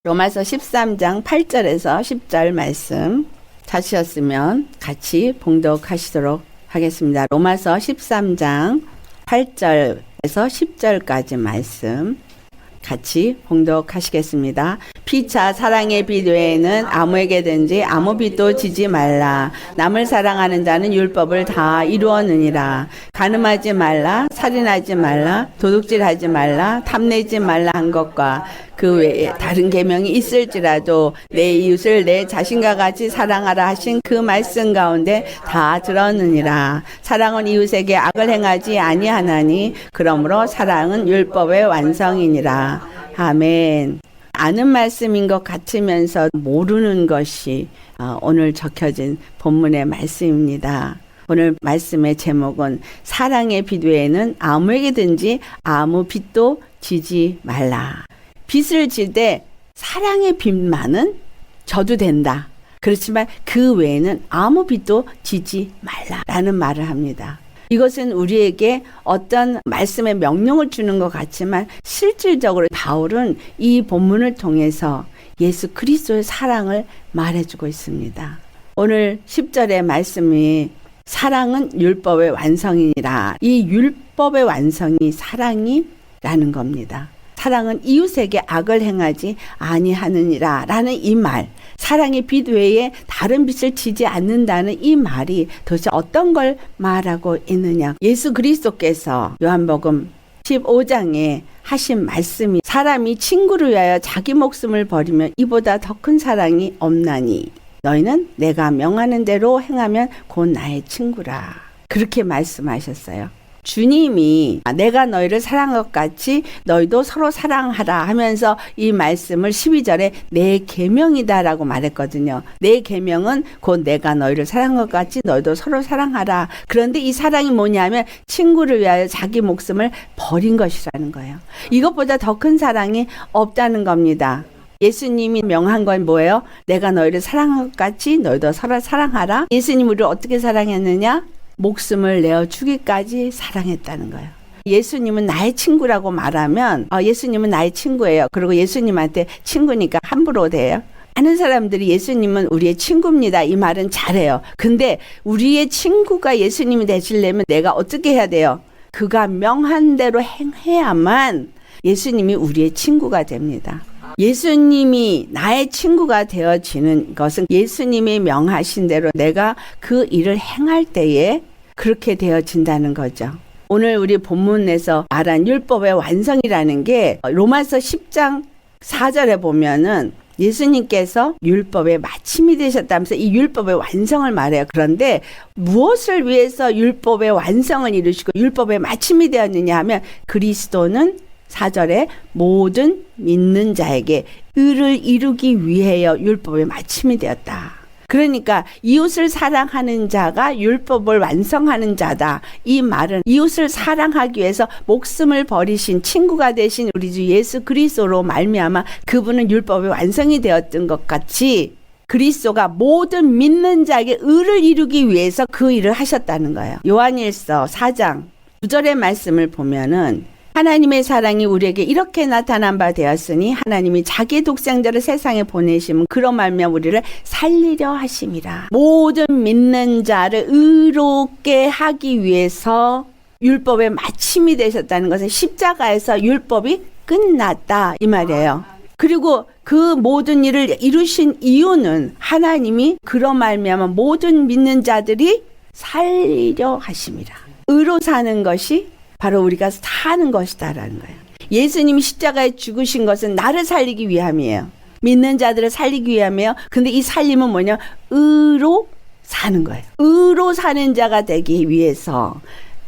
로마서 13장 8절에서 10절 말씀 찾으셨으면 같이 봉독하시도록 하겠습니다. 로마서 13장 8절에서 10절까지 말씀 같이 봉독하시겠습니다. 피차 사랑의 빛 외에는 아무에게든지 아무 빛도 지지 말라. 남을 사랑하는 자는 율법을 다 이루었느니라. 간음하지 말라, 살인하지 말라, 도둑질하지 말라, 탐내지 말라 한 것과 그 외에 다른 계명이 있을지라도 내 이웃을 내 자신과 같이 사랑하라 하신 그 말씀 가운데 다 들었느니라. 사랑은 이웃에게 악을 행하지 아니하나니 그러므로 사랑은 율법의 완성이니라. 아멘. 아는 말씀인 것 같으면서 모르는 것이 오늘 적혀진 본문의 말씀입니다. 오늘 말씀의 제목은 사랑의 빛 외에는 아무에게든지 아무 빛도 지지 말라. 빛을 질 때 사랑의 빛만은 져도 된다. 그렇지만 그 외에는 아무 빛도 지지 말라라는 말을 합니다. 이것은 우리에게 어떤 말씀의 명령을 주는 것 같지만 실질적으로 바울은 이 본문을 통해서 예수 그리스도의 사랑을 말해주고 있습니다. 오늘 10절의 말씀이 사랑은 율법의 완성이니라. 이 율법의 완성이 사랑이라는 겁니다. 사랑은 이웃에게 악을 행하지 아니하느니라 라는 이 말, 사랑의 빛 외에 다른 빛을 지지 않는다는 이 말이 도대체 어떤 걸 말하고 있느냐. 예수 그리스도께서 요한복음 15장에 하신 말씀이 사람이 친구를 위하여 자기 목숨을 버리면 이보다 더 큰 사랑이 없나니 너희는 내가 명하는 대로 행하면 곧 나의 친구라. 그렇게 말씀하셨어요. 주님이 내가 너희를 사랑한 것 같이 너희도 서로 사랑하라 하면서 이 말씀을 12절에 내 계명이다라고 말했거든요. 내 계명은 곧 내가 너희를 사랑한 것 같이 너희도 서로 사랑하라. 그런데 이 사랑이 뭐냐면 친구를 위하여 자기 목숨을 버린 것이라는 거예요. 이것보다 더 큰 사랑이 없다는 겁니다. 예수님이 명한 건 뭐예요? 내가 너희를 사랑한 것 같이 너희도 서로 사랑하라. 예수님 우리를 어떻게 사랑했느냐? 목숨을 내어 주기까지 사랑했다는 거예요. 예수님은 나의 친구라고 말하면 예수님은 나의 친구예요. 그리고 예수님한테 친구니까 함부로 돼요. 많은 사람들이 예수님은 우리의 친구입니다. 이 말은 잘해요. 근데 우리의 친구가 예수님이 되시려면 내가 어떻게 해야 돼요? 그가 명한 대로 행해야만 예수님이 우리의 친구가 됩니다. 예수님이 나의 친구가 되어지는 것은 예수님이 명하신 대로 내가 그 일을 행할 때에 그렇게 되어진다는 거죠. 오늘 우리 본문에서 말한 율법의 완성이라는 게 로마서 10장 4절에 보면은 예수님께서 율법의 마침이 되셨다면서 이 율법의 완성을 말해요. 그런데 무엇을 위해서 율법의 완성을 이루시고 율법의 마침이 되었느냐 하면 그리스도는 4절에 모든 믿는 자에게 의를 이루기 위하여 율법의 마침이 되었다. 그러니까 이웃을 사랑하는 자가 율법을 완성하는 자다. 이 말은 이웃을 사랑하기 위해서 목숨을 버리신 친구가 되신 우리 주 예수 그리스도로 말미암아 그분은 율법의 완성이 되었던 것 같이 그리스도가 모든 믿는 자에게 의를 이루기 위해서 그 일을 하셨다는 거예요. 요한일서 4장 9절의 말씀을 보면은 하나님의 사랑이 우리에게 이렇게 나타난 바 되었으니 하나님이 자기 독생자를 세상에 보내심은 그로 말미암아 우리를 살리려 하심이라. 모든 믿는 자를 의롭게 하기 위해서 율법의 마침이 되셨다는 것은 십자가에서 율법이 끝났다 이 말이에요. 그리고 그 모든 일을 이루신 이유는 하나님이 그로 말미암아 모든 믿는 자들이 살리려 하심이라. 의로 사는 것이 바로 우리가 사는 것이다라는 거예요. 예수님이 십자가에 죽으신 것은 나를 살리기 위함이에요. 믿는 자들을 살리기 위함이에요. 근데 이 살림은 뭐냐? 의로 사는 거예요. 의로 사는 자가 되기 위해서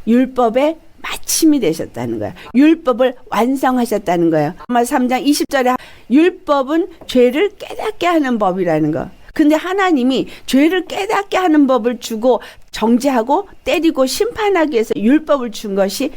율법의 마침이 되셨다는 거예요. 율법을 완성하셨다는 거예요. 로마 3장 20절에 율법은 죄를 깨닫게 하는 법이라는 거. 근데 하나님이 죄를 깨닫게 하는 법을 주고 정죄하고 때리고 심판하기 위해서 율법을 준 것이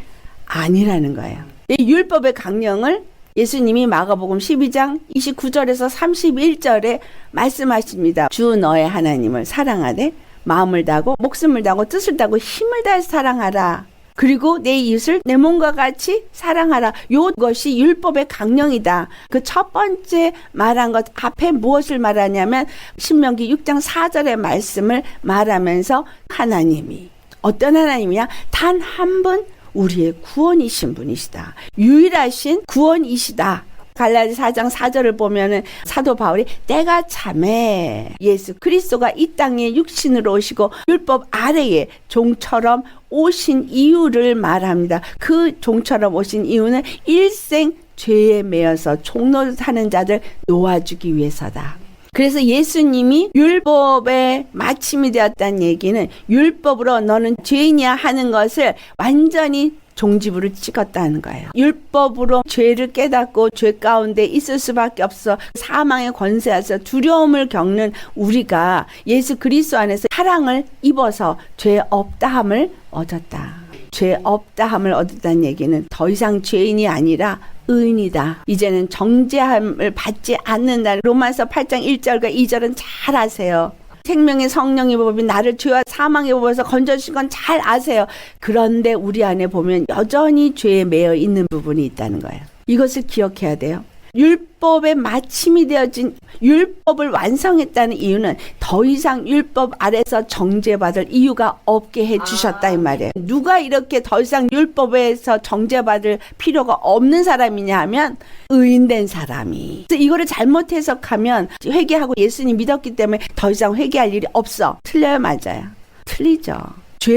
아니라는 거예요. 이 율법의 강령을 예수님이 마가복음 12장 29절에서 31절에 말씀하십니다. 주 너의 하나님을 사랑하되 마음을 다하고 목숨을 다하고 뜻을 다하고 힘을 다해서 사랑하라. 그리고 내 이웃을 내 몸과 같이 사랑하라. 이것이 율법의 강령이다. 그 첫 번째 말한 것 앞에 무엇을 말하냐면 신명기 6장 4절의 말씀을 말하면서 하나님이 어떤 하나님이야? 단 한 분 우리의 구원이신 분이시다. 유일하신 구원이시다. 갈라디 4장 4절을 보면은 사도 바울이 때가 참에 예수 그리스도가 이 땅에 육신으로 오시고 율법 아래에 종처럼 오신 이유를 말합니다. 그 종처럼 오신 이유는 일생 죄에 매여서 종노릇하는 자들 놓아주기 위해서다. 그래서 예수님이 율법의 마침이 되었다는 얘기는 율법으로 너는 죄인이야 하는 것을 완전히 종지부를 찍었다는 거예요. 율법으로 죄를 깨닫고 죄 가운데 있을 수밖에 없어 사망의 권세에서 두려움을 겪는 우리가 예수 그리스도 안에서 사랑을 입어서 죄 없다함을 얻었다. 죄 없다함을 얻었다는 얘기는 더 이상 죄인이 아니라 의인이다. 이제는 정죄함을 받지 않는다. 로마서 8장 1절과 2절은 잘 아세요. 생명의 성령의 법이 나를 죄와 사망의 법에서 건져주신 건 잘 아세요. 그런데 우리 안에 보면 여전히 죄에 매여 있는 부분이 있다는 거예요. 이것을 기억해야 돼요. 율법의 마침이 되어진 율법을 완성했다는 이유는 더 이상 율법 아래서 정죄받을 이유가 없게 해주셨다 이 말이에요. 누가 이렇게 더 이상 율법에서 정죄받을 필요가 없는 사람이냐 하면 의인된 사람이. 그래서 이거를 잘못 해석하면 회개하고 예수님 믿었기 때문에 더 이상 회개할 일이 없어. 틀려요? 맞아요? 틀리죠.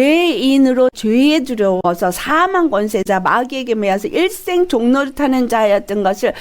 죄인으로 죄에 두려워서 사망 권세자 마귀에게 매여서 일생 종노릇하는 자였던 것을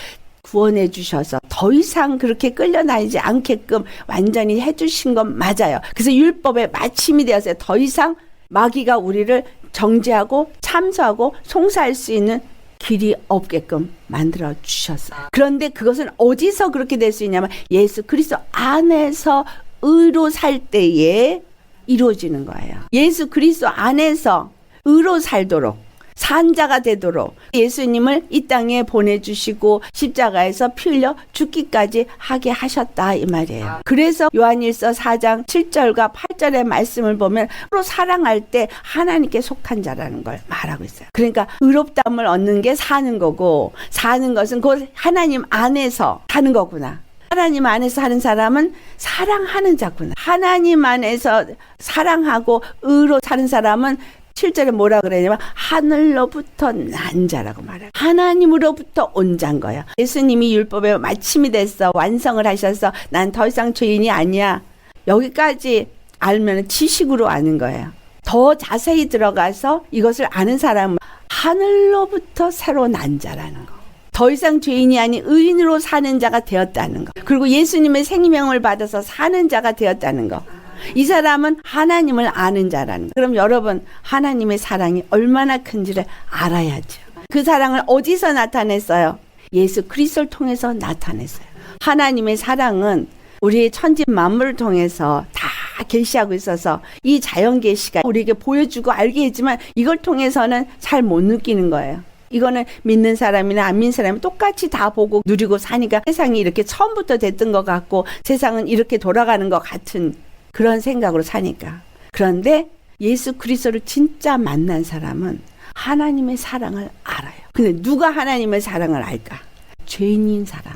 구원해 주셔서 더 이상 그렇게 끌려다니지 않게끔 완전히 해주신 건 맞아요. 그래서 율법의 마침이 되어서 더 이상 마귀가 우리를 정죄하고 참소하고 송사할 수 있는 길이 없게끔 만들어 주셨어요. 그런데 그것은 어디서 그렇게 될 수 있냐면 예수 그리스도 안에서 의로 살 때에 이루어지는 거예요. 예수 그리스도 안에서 의로 살도록 산자가 되도록 예수님을 이 땅에 보내주시고 십자가에서 피 흘려 죽기까지 하게 하셨다 이 말이에요. 그래서 요한일서 4장 7절과 8절의 말씀을 보면 서로 사랑할 때 하나님께 속한 자라는 걸 말하고 있어요. 그러니까 의롭다함을 얻는 게 사는 거고 사는 것은 곧 하나님 안에서 사는 거구나. 하나님 안에서 하는 사람은 사랑하는 자구나. 하나님 안에서 사랑하고 의로 사는 사람은 7절에 뭐라 그러냐면 하늘로부터 난 자라고 말해요. 하나님으로부터 온 자인 거야. 예수님이 율법의 마침이 됐어. 완성을 하셔서 난 더 이상 죄인이 아니야. 여기까지 알면 지식으로 아는 거예요. 더 자세히 들어가서 이것을 아는 사람은 하늘로부터 새로 난 자라는 거. 더 이상 죄인이 아닌 의인으로 사는 자가 되었다는 거. 그리고 예수님의 생명을 받아서 사는 자가 되었다는 거. 이 사람은 하나님을 아는 자라는 거. 그럼 여러분 하나님의 사랑이 얼마나 큰지를 알아야죠. 그 사랑을 어디서 나타냈어요? 예수 그리스도를 통해서 나타냈어요. 하나님의 사랑은 우리의 천지 만물을 통해서 다 계시하고 있어서 이 자연 계시가 우리에게 보여주고 알게 했지만 이걸 통해서는 잘 못 느끼는 거예요. 이거는 믿는 사람이나 안 믿는 사람이 똑같이 다 보고 누리고 사니까 세상이 이렇게 처음부터 됐던 것 같고 세상은 이렇게 돌아가는 것 같은 그런 생각으로 사니까. 그런데 예수 그리스도를 진짜 만난 사람은 하나님의 사랑을 알아요. 근데 누가 하나님의 사랑을 알까? 죄인인 사람.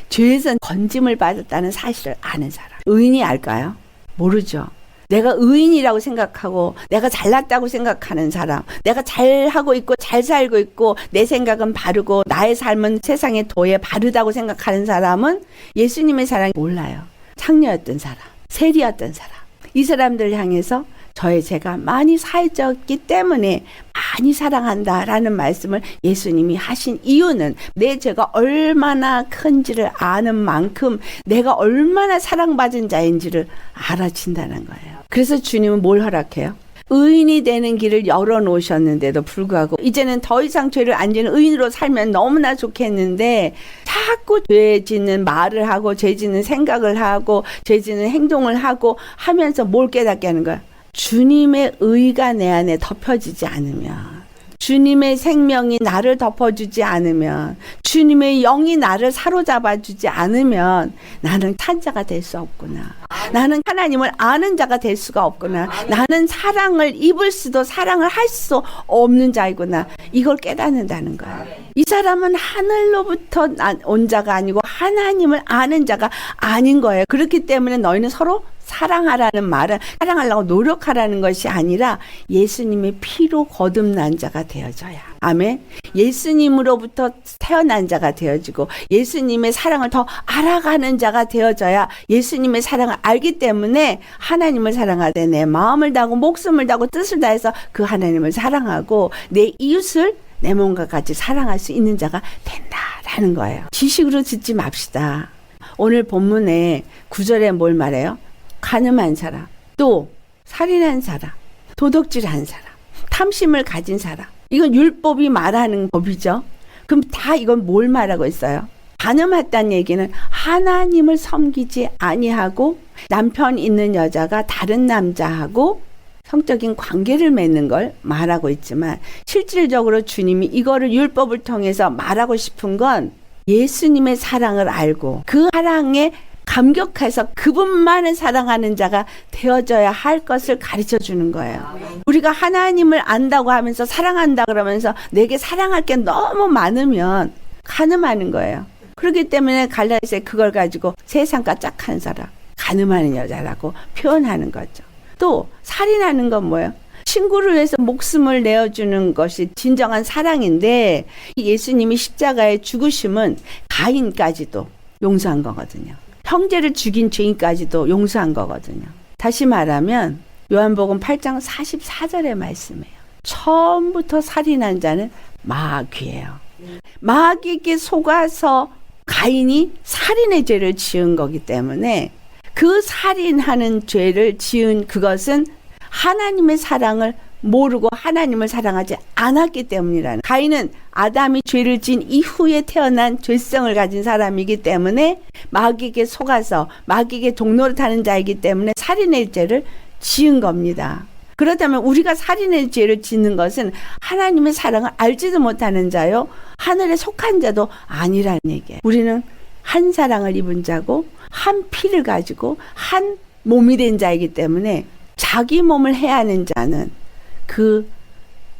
죄에서 건짐을 받았다는 사실을 아는 사람. 의인이 알까요? 모르죠. 내가 의인이라고 생각하고 내가 잘났다고 생각하는 사람, 내가 잘하고 있고 잘 살고 있고 내 생각은 바르고 나의 삶은 세상의 도에 바르다고 생각하는 사람은 예수님의 사랑을 몰라요. 창녀였던 사람, 세리였던 사람, 이 사람들을 향해서 저의 죄가 많이 사해졌기 때문에 많이 사랑한다라는 말씀을 예수님이 하신 이유는 내 죄가 얼마나 큰지를 아는 만큼 내가 얼마나 사랑받은 자인지를 알아진다는 거예요. 그래서 주님은 뭘 허락해요? 의인이 되는 길을 열어놓으셨는데도 불구하고 이제는 더 이상 죄를 안 지는 의인으로 살면 너무나 좋겠는데 자꾸 죄 짓는 말을 하고 죄 짓는 생각을 하고 죄 짓는 행동을 하고 하면서 뭘 깨닫게 하는 거야? 주님의 의가 내 안에 덮여지지 않으면, 주님의 생명이 나를 덮어주지 않으면, 주님의 영이 나를 사로잡아주지 않으면 나는 탄자가 될 수 없구나. 나는 하나님을 아는 자가 될 수가 없구나. 나는 사랑을 입을 수도 사랑을 할 수 없는 자이구나. 이걸 깨닫는다는 거예요. 이 사람은 하늘로부터 온 자가 아니고 하나님을 아는 자가 아닌 거예요. 그렇기 때문에 너희는 서로 사랑하라는 말은 사랑하려고 노력하라는 것이 아니라 예수님의 피로 거듭난 자가 되어져야. 아멘. 예수님으로부터 태어난 자가 되어지고 예수님의 사랑을 더 알아가는 자가 되어져야 예수님의 사랑을 알기 때문에 하나님을 사랑하되 내 마음을 다하고 목숨을 다하고 뜻을 다해서 그 하나님을 사랑하고 내 이웃을 내 몸과 같이 사랑할 수 있는 자가 된다라는 거예요. 지식으로 듣지 맙시다. 오늘 본문에 9절에 뭘 말해요? 간음한 사람, 또 살인한 사람, 도둑질한 사람, 탐심을 가진 사람. 이건 율법이 말하는 법이죠. 그럼 다 이건 뭘 말하고 있어요? 간음했다는 얘기는 하나님을 섬기지 아니하고 남편 있는 여자가 다른 남자하고 성적인 관계를 맺는 걸 말하고 있지만 실질적으로 주님이 이거를 율법을 통해서 말하고 싶은 건 예수님의 사랑을 알고 그 사랑에 감격해서 그분만을 사랑하는 자가 되어져야 할 것을 가르쳐 주는 거예요. 우리가 하나님을 안다고 하면서 사랑한다 그러면서 내게 사랑할 게 너무 많으면 간음하는 거예요. 그렇기 때문에 갈라디아서에 그걸 가지고 세상과 짝한 사람, 간음하는 여자라고 표현하는 거죠. 또 살인하는 건 뭐예요? 친구를 위해서 목숨을 내어주는 것이 진정한 사랑인데 예수님이 십자가의 죽으심은 가인까지도 용서한 거거든요. 형제를 죽인 죄인까지도 용서한 거거든요. 다시 말하면 요한복음 8장 44절의 말씀이에요. 처음부터 살인한 자는 마귀예요. 마귀에게 속아서 가인이 살인의 죄를 지은 거기 때문에 그 살인하는 죄를 지은 그것은 하나님의 사랑을 모르고 하나님을 사랑하지 않았기 때문이라는. 가인은 아담이 죄를 지은 이후에 태어난 죄성을 가진 사람이기 때문에 마귀에게 속아서 마귀에게 동노릇하는 자이기 때문에 살인의 죄를 지은 겁니다. 그렇다면 우리가 살인의 죄를 짓는 것은 하나님의 사랑을 알지도 못하는 자요 하늘에 속한 자도 아니라는 얘기예요. 우리는 한 사랑을 입은 자고 한 피를 가지고 한 몸이 된 자이기 때문에 자기 몸을 해하는 자는 그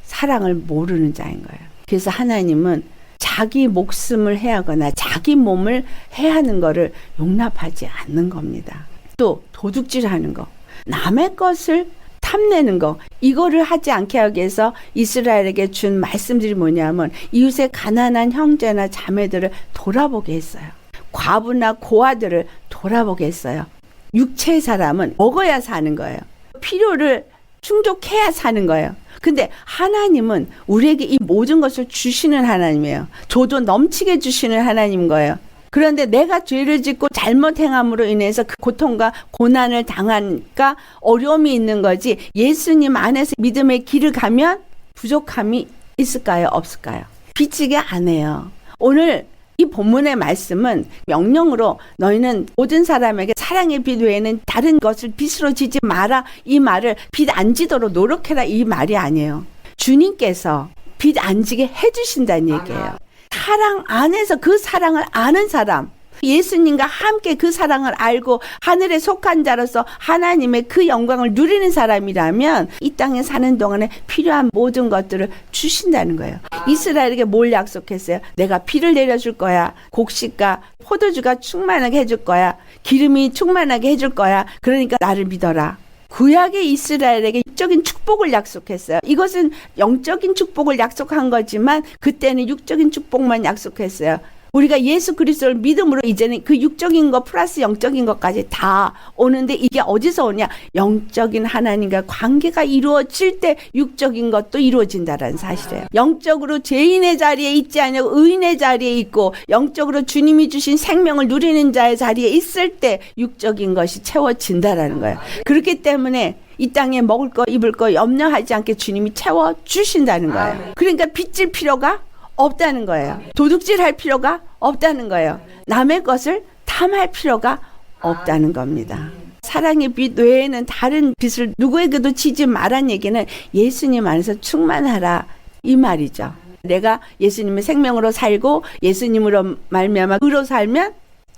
사랑을 모르는 자인 거예요. 그래서 하나님은 자기 목숨을 해하거나 자기 몸을 해하는 거를 용납하지 않는 겁니다. 또 도둑질하는 거, 남의 것을 탐내는 거, 이거를 하지 않게 하기 위해서 이스라엘에게 준 말씀들이 뭐냐면 이웃의 가난한 형제나 자매들을 돌아보게 했어요. 과부나 고아들을 돌아보게 했어요. 육체의 사람은 먹어야 사는 거예요. 필요를 충족해야 사는 거예요. 근데 하나님은 우리에게 이 모든 것을 주시는 하나님이에요. 저도 넘치게 주시는 하나님인 거예요. 그런데 내가 죄를 짓고 잘못 행함으로 인해서 그 고통과 고난을 당하니까 어려움이 있는 거지, 예수님 안에서 믿음의 길을 가면 부족함이 있을까요? 없을까요? 빚지게 안 해요. 오늘 이 본문의 말씀은 명령으로 너희는 모든 사람에게 사랑의 빚 외에는 다른 것을 빚으로 지지 마라, 이 말을 빚 안 지도록 노력해라, 이 말이 아니에요. 주님께서 빚 안 지게 해주신다는 얘기예요. 사랑 안에서 그 사랑을 아는 사람, 예수님과 함께 그 사랑을 알고 하늘에 속한 자로서 하나님의 그 영광을 누리는 사람이라면 이 땅에 사는 동안에 필요한 모든 것들을 주신다는 거예요. 이스라엘에게 뭘 약속했어요? 내가 비를 내려줄 거야. 곡식과 포도주가 충만하게 해줄 거야. 기름이 충만하게 해줄 거야. 그러니까 나를 믿어라. 구약의 이스라엘에게 육적인 축복을 약속했어요. 이것은 영적인 축복을 약속한 거지만 그때는 육적인 축복만 약속했어요. 우리가 예수 그리스도를 믿음으로 이제는 그 육적인 것 플러스 영적인 것까지 다 오는데 이게 어디서 오냐? 영적인 하나님과 관계가 이루어질 때 육적인 것도 이루어진다라는 사실이에요. 영적으로 죄인의 자리에 있지 아니고 의인의 자리에 있고 영적으로 주님이 주신 생명을 누리는 자의 자리에 있을 때 육적인 것이 채워진다라는 거예요. 그렇기 때문에 이 땅에 먹을 거 입을 거 염려하지 않게 주님이 채워주신다는 거예요. 그러니까 빚질 필요가 없다는 거예요. 도둑질할 필요가 없다는 거예요. 남의 것을 탐할 필요가 없다는 겁니다. 사랑의 빚 외에는 다른 빚을 누구에게도 지지 말란 얘기는 예수님 안에서 충만하라, 이 말이죠. 내가 예수님의 생명으로 살고 예수님으로 말미암아 의로 살면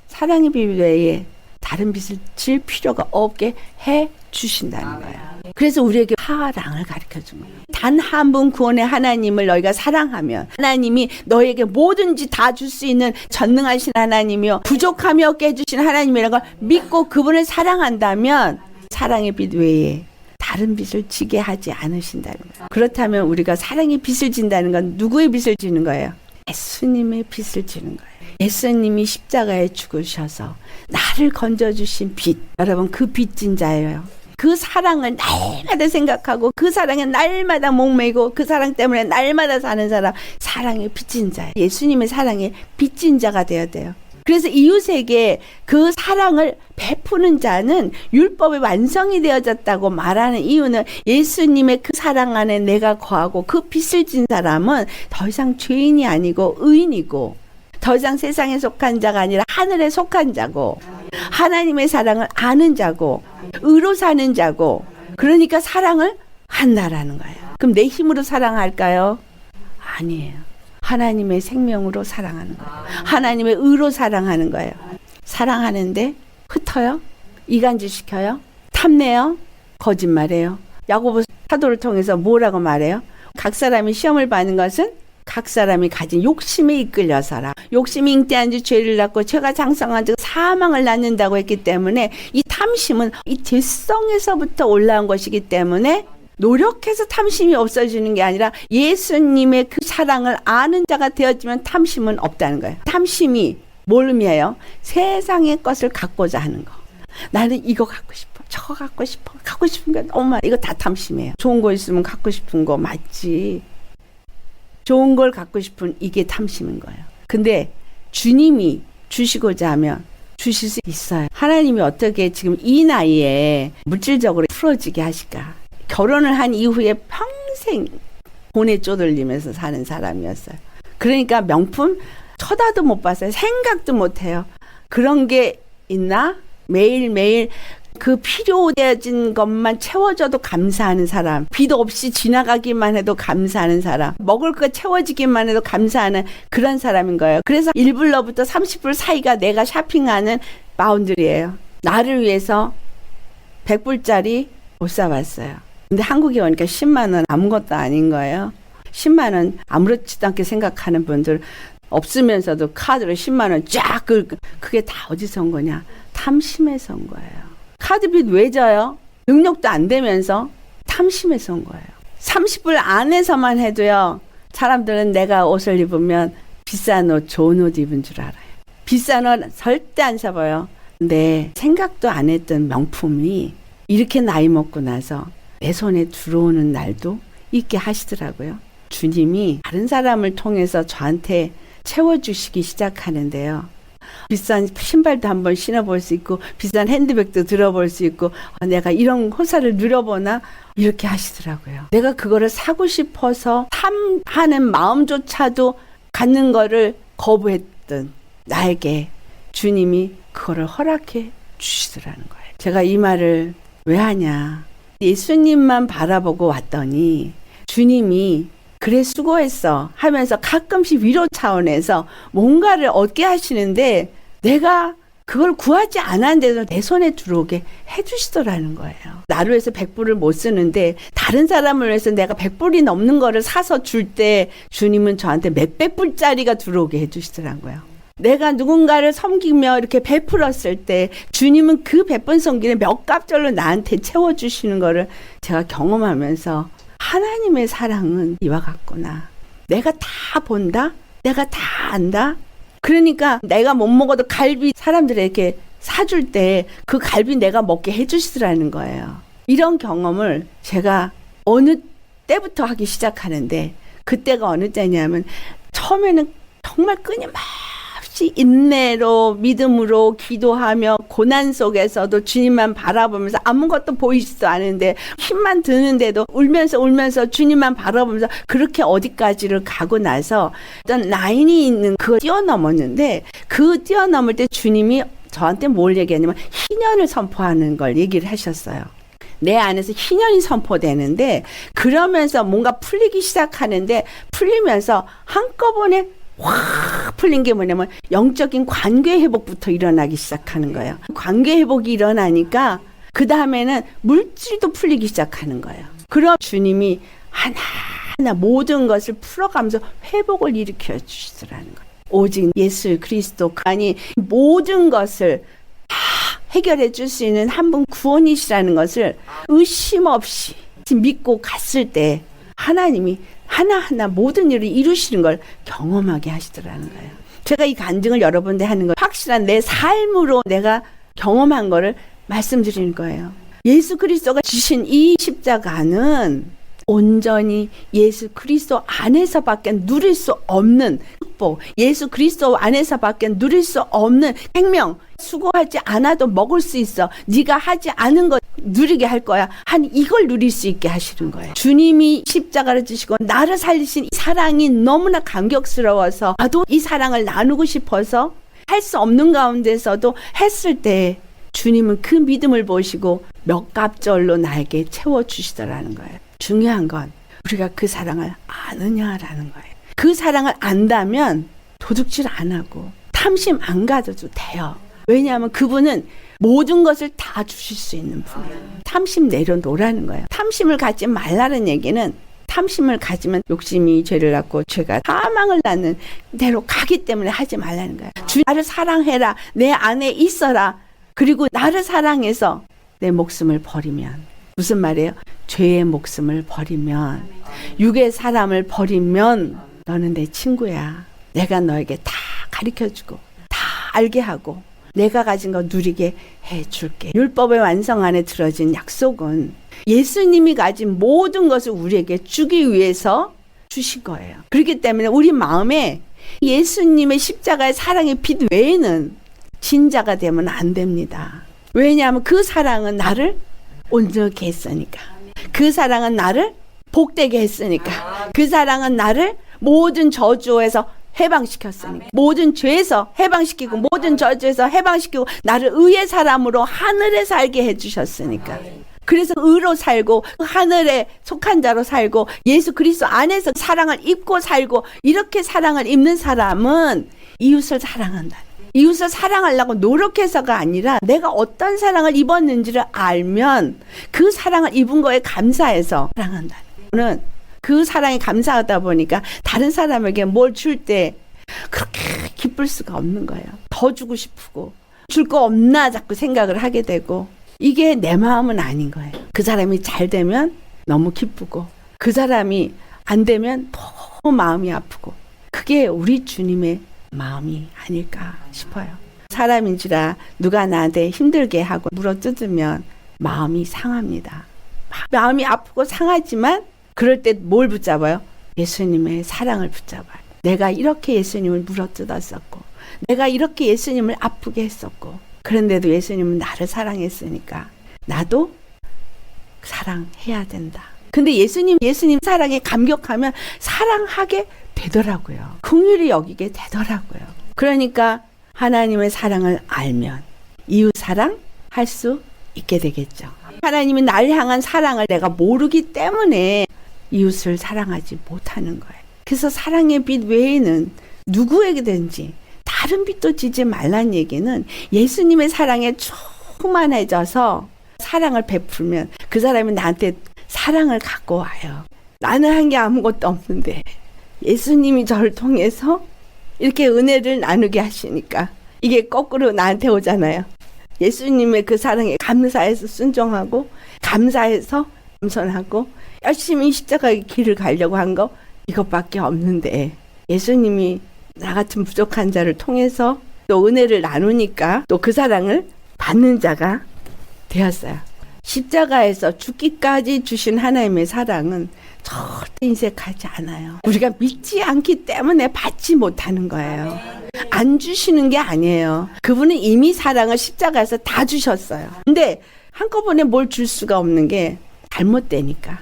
사랑의 빚 외에 다른 빛을 질 필요가 없게 해 주신다는 거예요. 그래서 우리에게 사랑을 가르쳐 준 거예요. 단 한 분 구원의 하나님을 너희가 사랑하면 하나님이 너에게 뭐든지 다 줄 수 있는 전능하신 하나님이요 부족함이 없게 해주신 하나님이라는 걸 믿고 그분을 사랑한다면 사랑의 빛 외에 다른 빛을 지게 하지 않으신다는 거예요. 그렇다면 우리가 사랑의 빛을 진다는 건 누구의 빛을 지는 거예요? 예수님의 빛을 지는 거예요. 예수님이 십자가에 죽으셔서 나를 건져주신 빛. 여러분 그 빛진 자예요. 그 사랑을 날마다 생각하고 그 사랑에 날마다 목매고 그 사랑 때문에 날마다 사는 사람, 사랑의 빚진 자예요. 예수님의 사랑에 빚진 자가 되어야 돼요. 그래서 이웃에게 그 사랑을 베푸는 자는 율법의 완성이 되어졌다고 말하는 이유는 예수님의 그 사랑 안에 내가 거하고 그 빚을 진 사람은 더 이상 죄인이 아니고 의인이고 더 이상 세상에 속한 자가 아니라 하늘에 속한 자고 하나님의 사랑을 아는 자고 의로 사는 자고 그러니까 사랑을 한다라는 거예요. 그럼 내 힘으로 사랑할까요? 아니에요. 하나님의 생명으로 사랑하는 거예요. 하나님의 의로 사랑하는 거예요. 사랑하는데 흩어요? 이간질 시켜요? 탐내요? 거짓말해요. 야고보 사도를 통해서 뭐라고 말해요? 각 사람이 시험을 받는 것은 각 사람이 가진 욕심에 이끌려서라. 욕심이 잉태한 지 죄를 낳고 죄가 장성한 지 사망을 낳는다고 했기 때문에 이 탐심은 이 죄성에서부터 올라온 것이기 때문에 노력해서 탐심이 없어지는 게 아니라 예수님의 그 사랑을 아는 자가 되어지면 탐심은 없다는 거예요. 탐심이 뭘 의미해요? 세상의 것을 갖고자 하는 거. 나는 이거 갖고 싶어. 저거 갖고 싶어. 갖고 싶은 게 너무 많아. 이거 다 탐심이에요. 좋은 거 있으면 갖고 싶은 거 맞지. 좋은 걸 갖고 싶은 이게 탐심인 거예요. 근데 주님이 주시고자 하면 주실 수 있어요. 하나님이 어떻게 지금 이 나이에 물질적으로 풀어지게 하실까? 결혼을 한 이후에 평생 돈에 쪼들리면서 사는 사람이었어요. 그러니까 명품 쳐다도 못 봤어요. 생각도 못 해요. 그런 게 있나? 매일매일 그 필요되어진 것만 채워줘도 감사하는 사람, 비도 없이 지나가기만 해도 감사하는 사람, 먹을 거 채워지기만 해도 감사하는 그런 사람인 거예요. 그래서 1불러부터 30불 사이가 내가 쇼핑하는 바운드리예요. 나를 위해서 100불짜리 못 사봤어요. 근데 한국에 오니까 10만 원 아무것도 아닌 거예요. 10만 원 아무렇지도 않게 생각하는 분들 없으면서도 카드로 10만 원 쫙 그게 다 어디서 온 거냐? 탐심에서 온 거예요. 카드빚 왜 져요? 능력도 안 되면서 탐심에서 온 거예요. 30불 안에서만 해도요. 사람들은 내가 옷을 입으면 비싼 옷, 좋은 옷 입은 줄 알아요. 비싼 옷 절대 안 사봐요. 근데 생각도 안 했던 명품이 이렇게 나이 먹고 나서 내 손에 들어오는 날도 있게 하시더라고요. 주님이 다른 사람을 통해서 저한테 채워주시기 시작하는데요. 비싼 신발도 한번 신어볼 수 있고 비싼 핸드백도 들어볼 수 있고 내가 이런 호사를 누려보나 이렇게 하시더라고요. 내가 그거를 사고 싶어서 탐하는 마음조차도 갖는 거를 거부했던 나에게 주님이 그거를 허락해 주시더라는 거예요. 제가 이 말을 왜 하냐. 예수님만 바라보고 왔더니 주님이 그래 수고했어 하면서 가끔씩 위로 차원에서 뭔가를 얻게 하시는데 내가 그걸 구하지 않았는데도 내 손에 들어오게 해주시더라는 거예요. 나를 위해서 100불을 못 쓰는데 다른 사람을 위해서 내가 100불이 넘는 거를 사서 줄 때 주님은 저한테 몇백 불짜리가 들어오게 해주시더라는 거예요. 내가 누군가를 섬기며 이렇게 베풀었을 때 주님은 그 베푼 성기를 몇 갑절로 나한테 채워주시는 거를 제가 경험하면서 하나님의 사랑은 이와 같구나. 내가 다 본다? 내가 다 안다? 그러니까 내가 못 먹어도 갈비 사람들에게 사줄 때 그 갈비 내가 먹게 해주시더라는 거예요. 이런 경험을 제가 어느 때부터 하기 시작하는데 그때가 어느 때냐면 처음에는 정말 끊임없이 인내로 믿음으로 기도하며 고난 속에서도 주님만 바라보면서 아무것도 보이지도 않은데 힘만 드는데도 울면서 주님만 바라보면서 그렇게 어디까지를 가고 나서 어떤 라인이 있는 그걸 뛰어넘었는데 그 뛰어넘을 때 주님이 저한테 뭘 얘기하냐면 희년을 선포하는 걸 얘기를 하셨어요. 내 안에서 희년이 선포되는데 그러면서 뭔가 풀리기 시작하는데 풀리면서 한꺼번에 확 풀린 게 뭐냐면 영적인 관계 회복부터 일어나기 시작하는 거예요. 관계 회복이 일어나니까 그 다음에는 물질도 풀리기 시작하는 거예요. 그럼 주님이 하나하나 모든 것을 풀어가면서 회복을 일으켜 주시더라는 거예요. 오직 예수 그리스도 아니 모든 것을 다 해결해 줄 수 있는 한 분 구원이시라는 것을 의심 없이 믿고 갔을 때 하나님이 하나하나 모든 일을 이루시는 걸 경험하게 하시더라는 거예요. 제가 이 간증을 여러분한테 하는 건 확실한 내 삶으로 내가 경험한 거를 말씀드리는 거예요. 예수 그리스도가 주신 이 십자가는 온전히 예수 그리스도 안에서밖에 누릴 수 없는 축복, 예수 그리스도 안에서밖에 누릴 수 없는 생명, 수고하지 않아도 먹을 수 있어. 네가 하지 않은 것 누리게 할 거야. 이걸 누릴 수 있게 하시는 거예요. 주님이 십자가를 지시고 나를 살리신 이 사랑이 너무나 감격스러워서 나도 이 사랑을 나누고 싶어서 할 수 없는 가운데서도 했을 때 주님은 그 믿음을 보시고 몇 갑절로 나에게 채워주시더라는 거예요. 중요한 건 우리가 그 사랑을 아느냐라는 거예요. 그 사랑을 안다면 도둑질 안 하고 탐심 안 가져도 돼요. 왜냐하면 그분은 모든 것을 다 주실 수 있는 분이에요. 탐심 내려놓으라는 거예요. 탐심을 갖지 말라는 얘기는 탐심을 가지면 욕심이 죄를 낳고 죄가 사망을 낳는 대로 가기 때문에 하지 말라는 거예요. 주 나를 사랑해라. 내 안에 있어라. 그리고 나를 사랑해서 내 목숨을 버리면 무슨 말이에요? 죄의 목숨을 버리면 육의 사람을 버리면 너는 내 친구야. 내가 너에게 다 가르쳐주고 다 알게 하고 내가 가진 거 누리게 해줄게. 율법의 완성 안에 들어진 약속은 예수님이 가진 모든 것을 우리에게 주기 위해서 주신 거예요. 그렇기 때문에 우리 마음에 예수님의 십자가의 사랑의 빛 외에는 진자가 되면 안 됩니다. 왜냐하면 그 사랑은 나를 온전하게 했으니까. 그 사랑은 나를 복되게 했으니까. 그 사랑은 나를 모든 저주에서 해방시켰으니까. 모든 죄에서 해방시키고 모든 저주에서 해방시키고 나를 의의 사람으로 하늘에 살게 해주셨으니까. 그래서 의로 살고 하늘에 속한 자로 살고 예수 그리스도 안에서 사랑을 입고 살고 이렇게 사랑을 입는 사람은 이웃을 사랑한다. 이웃을 사랑하려고 노력해서가 아니라 내가 어떤 사랑을 입었는지를 알면 그 사랑을 입은 거에 감사해서 사랑한다. 저는 그 사랑에 감사하다 보니까 다른 사람에게 뭘 줄 때 그렇게 기쁠 수가 없는 거예요. 더 주고 싶고 줄 거 없나 자꾸 생각을 하게 되고 이게 내 마음은 아닌 거예요. 그 사람이 잘 되면 너무 기쁘고 그 사람이 안 되면 너무 마음이 아프고 그게 우리 주님의 마음이 아닐까 싶어요. 사람인지라 누가 나한테 힘들게 하고 물어뜯으면 마음이 상합니다. 마음이 아프고 상하지만 그럴 때 뭘 붙잡아요? 예수님의 사랑을 붙잡아요. 내가 이렇게 예수님을 물어뜯었었고 내가 이렇게 예수님을 아프게 했었고 그런데도 예수님은 나를 사랑했으니까 나도 사랑해야 된다. 근데 예수님 사랑에 감격하면 사랑하게 되더라고요. 긍휼히 여기게 되더라고요. 그러니까 하나님의 사랑을 알면 이웃 사랑 할 수 있게 되겠죠. 하나님이 나를 향한 사랑을 내가 모르기 때문에 이웃을 사랑하지 못하는 거예요. 그래서 사랑의 빛 외에는 누구에게든지 다른 빛도 지지 말란 얘기는 예수님의 사랑에 충만해져서 사랑을 베풀면 그 사람이 나한테 사랑을 갖고 와요. 나는 한 게 아무것도 없는데 예수님이 저를 통해서 이렇게 은혜를 나누게 하시니까 이게 거꾸로 나한테 오잖아요. 예수님의 그 사랑에 감사해서 순종하고 감사해서 겸손하고 열심히 십자가의 길을 가려고 한 거 이것밖에 없는데 예수님이 나 같은 부족한 자를 통해서 또 은혜를 나누니까 또 그 사랑을 받는 자가 되었어요. 십자가에서 죽기까지 주신 하나님의 사랑은 절대 인색하지 않아요. 우리가 믿지 않기 때문에 받지 못하는 거예요. 안 주시는 게 아니에요. 그분은 이미 사랑을 십자가에서 다 주셨어요. 근데 한꺼번에 뭘 줄 수가 없는 게 잘못되니까.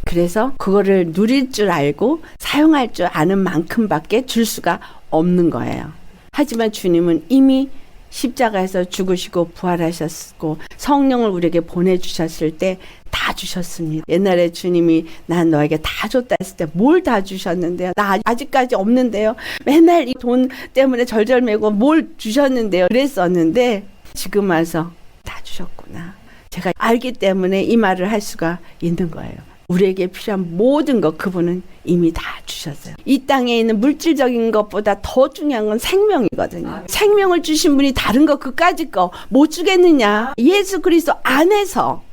그래서 그거를 누릴 줄 알고 사용할 줄 아는 만큼밖에 줄 수가 없는 거예요. 하지만 주님은 이미 십자가에서 죽으시고 부활하셨고 성령을 우리에게 보내주셨을 때 다 다 주셨습니다. 옛날에 주님이 난 너에게 다 줬다 했을 때 뭘 다 주셨는데요? 나 아직까지 없는데요. 맨날 이 돈 때문에 절절매고 뭘 주셨는데요. 그랬었는데 지금 와서 다 주셨구나. 제가 알기 때문에 이 말을 할 수가 있는 거예요. 우리에게 필요한 모든 것 그분은 이미 다 주셨어요. 이 땅에 있는 물질적인 것보다 더 중요한 건 생명이거든요. 생명을 주신 분이 다른 거 그까짓 거 못 주겠느냐. 예수 그리스도 안에서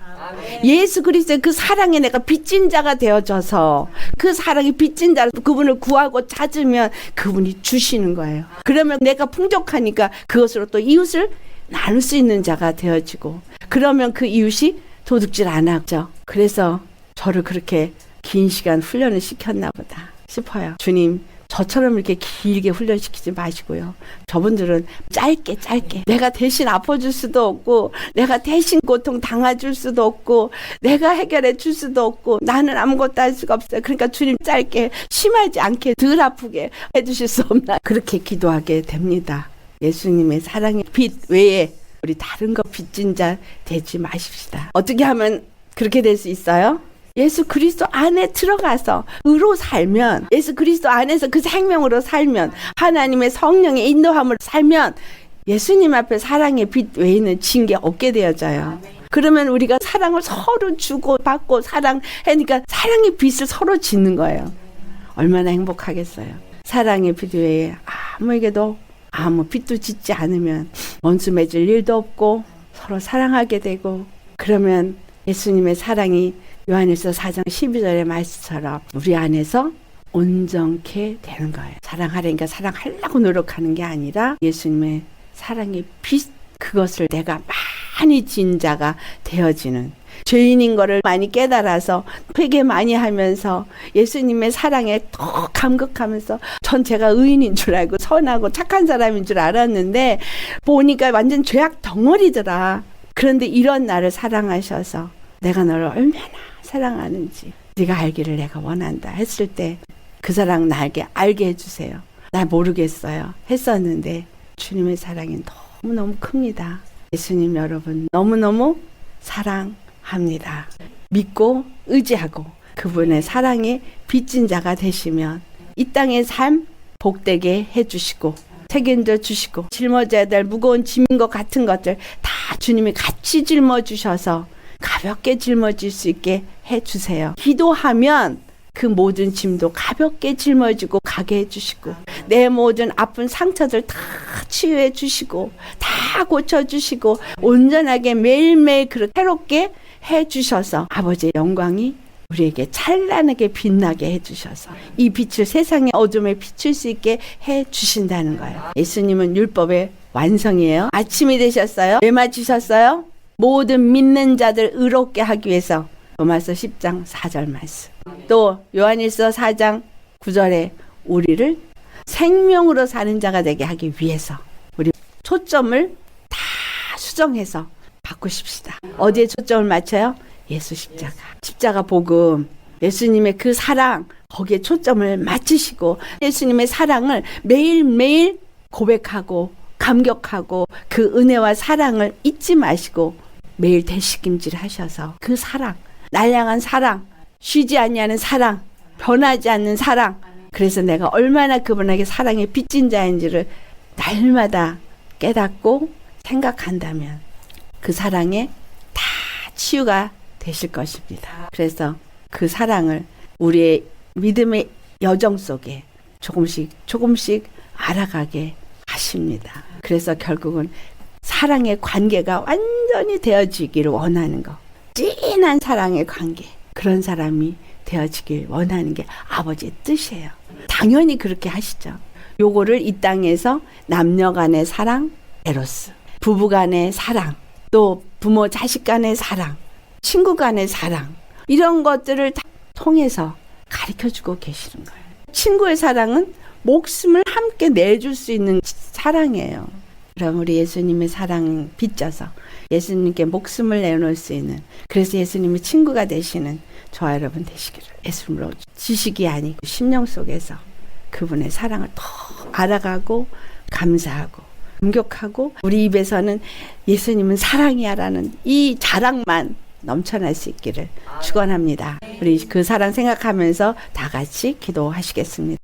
예수 그리스도의 그 사랑에 내가 빚진 자가 되어져서 그 사랑이 빚진 자로 그분을 구하고 찾으면 그분이 주시는 거예요. 그러면 내가 풍족하니까 그것으로 또 이웃을 나눌 수 있는 자가 되어지고 그러면 그 이웃이 도둑질 안 하죠. 그래서 저를 그렇게 긴 시간 훈련을 시켰나 보다 싶어요. 주님 저처럼 이렇게 길게 훈련시키지 마시고요. 저분들은 짧게 내가 대신 아파줄 수도 없고 내가 대신 고통 당해줄 수도 없고 내가 해결해 줄 수도 없고 나는 아무것도 할 수가 없어요. 그러니까 주님 짧게 심하지 않게 덜 아프게 해주실 수 없나 그렇게 기도하게 됩니다. 예수님의 사랑의 빛 외에 우리 다른 거 빚진 자 되지 마십시다. 어떻게 하면 그렇게 될 수 있어요? 예수 그리스도 안에 들어가서 의로 살면 예수 그리스도 안에서 그 생명으로 살면 하나님의 성령의 인도함으로 살면 예수님 앞에 사랑의 빛 외에는 진 게 없게 되어져요. 그러면 우리가 사랑을 서로 주고 받고 사랑하니까 사랑의 빛을 서로 짓는 거예요. 얼마나 행복하겠어요. 사랑의 빛 외에 아무에게도 아무 빛도 짓지 않으면 원수 맺을 일도 없고 서로 사랑하게 되고 그러면 예수님의 사랑이 요한일서 4장 12절의 말씀처럼 우리 안에서 온전케 되는 거예요. 사랑하려니까 사랑하려고 노력하는 게 아니라 예수님의 사랑의 빛 그것을 내가 많이 진 자가 되어지는 죄인인 거를 많이 깨달아서 회개 많이 하면서 예수님의 사랑에 더 감격하면서 전 제가 의인인 줄 알고 선하고 착한 사람인 줄 알았는데 보니까 완전 죄악 덩어리더라. 그런데 이런 나를 사랑하셔서 내가 너를 얼마나 사랑하는지 네가 알기를 내가 원한다 했을 때 그 사랑 나에게 알게 해주세요. 나 모르겠어요 했었는데 주님의 사랑이 너무너무 큽니다. 예수님 여러분 너무너무 사랑합니다. 믿고 의지하고 그분의 사랑에 빚진 자가 되시면 이 땅의 삶 복되게 해주시고 책임져 주시고 짊어져야 될 무거운 짐인 것 같은 것들 다 주님이 같이 짊어주셔서 가볍게 짊어질 수 있게 해주세요. 기도하면 그 모든 짐도 가볍게 짊어지고 가게 해주시고 내 모든 아픈 상처들 다 치유해 주시고 다 고쳐주시고 온전하게 매일매일 그렇게 새롭게 해주셔서 아버지의 영광이 우리에게 찬란하게 빛나게 해주셔서 이 빛을 세상의 어둠에 비출 수 있게 해주신다는 거예요. 예수님은 율법의 완성이에요. 아침이 되셨어요. 왜 맞추셨어요? 모든 믿는 자들 의롭게 하기 위해서. 로마서 10장 4절 말씀. 또 요한일서 4장 9절에 우리를 생명으로 사는 자가 되게 하기 위해서 우리 초점을 다 수정해서 바꾸십시다. 어디에 초점을 맞춰요? 예수 십자가. 십자가 복음. 예수님의 그 사랑 거기에 초점을 맞추시고 예수님의 사랑을 매일매일 고백하고 감격하고 그 은혜와 사랑을 잊지 마시고 매일 되새김질 하셔서 그 사랑 날 향한 사랑 쉬지 아니하는 사랑 변하지 않는 사랑 그래서 내가 얼마나 그분에게 사랑에 빚진 자인지를 날마다 깨닫고 생각한다면 그 사랑에 다 치유가 되실 것입니다. 그래서 그 사랑을 우리의 믿음의 여정 속에 조금씩 알아가게 하십니다. 그래서 결국은 사랑의 관계가 완전히 되어지기를 원하는 거. 진한 사랑의 관계. 그런 사람이 되어지길 원하는 게 아버지의 뜻이에요. 당연히 그렇게 하시죠. 요거를 이 땅에서 남녀 간의 사랑, 에로스. 부부 간의 사랑. 또 부모 자식 간의 사랑. 친구 간의 사랑. 이런 것들을 다 통해서 가르쳐주고 계시는 거예요. 친구의 사랑은 목숨을 함께 내줄 수 있는 사랑이에요. 그럼 우리 예수님의 사랑 빚져서 예수님께 목숨을 내놓을 수 있는 그래서 예수님의 친구가 되시는 저와 여러분 되시기를 예수님으로 지식이 아니고 심령 속에서 그분의 사랑을 더 알아가고 감사하고 감격하고 우리 입에서는 예수님은 사랑이야라는 이 자랑만 넘쳐날 수 있기를 축원합니다. 우리 그 사랑 생각하면서 다 같이 기도하시겠습니다.